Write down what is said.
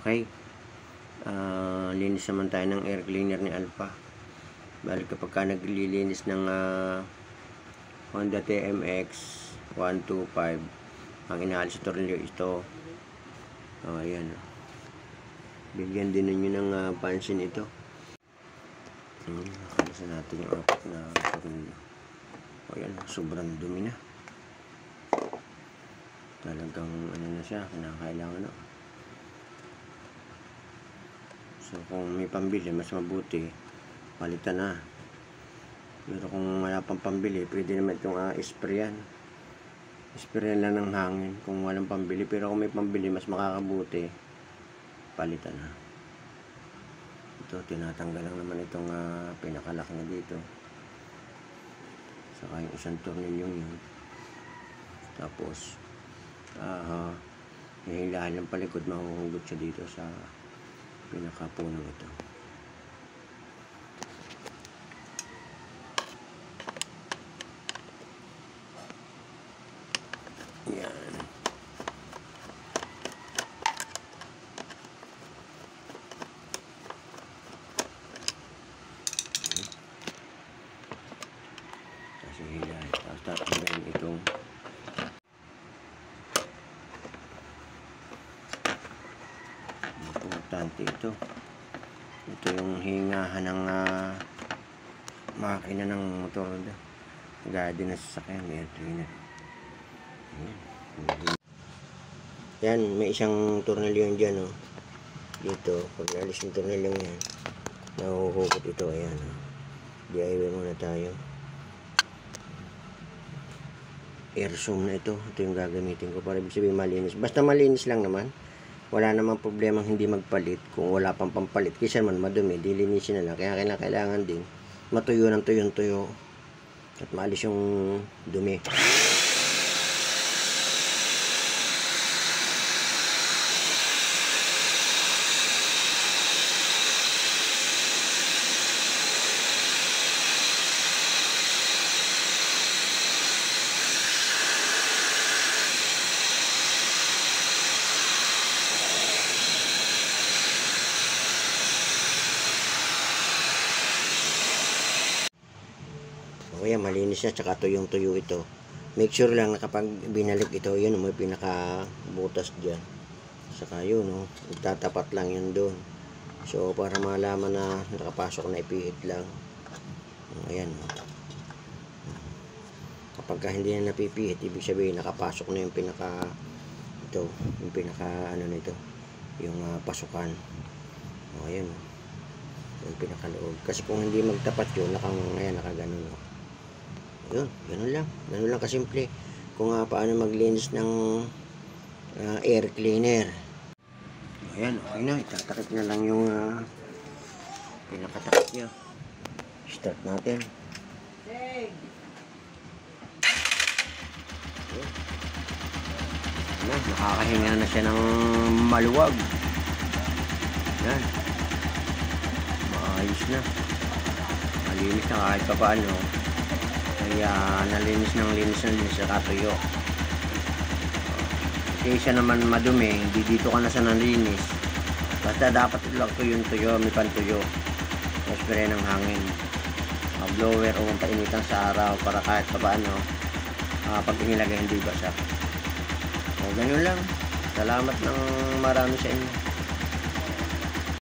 Okay. Linis naman tayo ng air cleaner ni Alpha. Balik kapag ka naglilinis ng Honda TMX 125, ang inaalis sa tornilyo ito. Ayan. Bigyan din ninyo ng pansin ito. Nakalisan natin yung apat na tornilyo. Ayan, sobrang dumi na. Talagang ano na siya, kinakailangan na. So kung may pambili, mas mabuti palitan na. Pero kung wala pang pambili, pwede naman itong sprayan. Sprayan lang ng hangin kung walang pambili. Pero kung may pambili, mas makakabuti palitan na. Ito, tinatanggal lang naman itong pinakalak na dito. Saka yung isang tornilyo yun. Tapos hihilahan ng palikod, mahuhugot siya dito sa pinakapunong ito. Yan. Kasi hilahan. Tapos tatanggalin itong importante ito. Ito yung hingahan ng makina ng motor. Gaya din na sasakyan. Air cleaner. Yan, may isang tornilyo yan dyan, oh. Dito, pag nalis yung tornilyo yan, nahuhukot ito. Ayan, oh. DIY muna tayo. Air zoom na ito. Ito yung gagamitin ko para ibig sabihin malinis. Basta malinis lang naman. Wala namang problema hindi magpalit kung wala pang pampalit. Kaysa naman madumi, dilinisin na lang. Kaya kailangan din matuyo ng tuyo at maalis yung dumi. O yan, malinis na, tsaka tuyong-tuyo ito. Make sure lang na kapag binalik ito, yun, may pinaka-butas dyan. Saka yun, no, tatapat lang yun doon. So, para malaman na nakapasok na ipihit lang. Ayan, no. Kapag hindi na napipihit, ibig sabihin, nakapasok na yung ito, yung ano nito, yung pasukan. O, ayan, no. Yung pinakaloob. Kasi kung hindi magtapat yun, nakaganon, no. Yun, ganun lang kasimple kung paano maglinis ng air cleaner. Ayan, okay na, itatakip na lang yung pinakatakip niya. Start natin. Ayan, nakakahinga na siya ng maluwag. Ayan, maayos na, malinis na kahit pa paano. Kaya nalinis sa katuyo. Kaysa naman madumi, hindi dito ka na sa nalinis. Basta dapat lang tuyo, may pantuyo. Spray ng hangin. Blower o painitan sa araw para kahit pa paano pag inilagay hindi basa. O ganyan lang. Salamat ng marami sa inyo.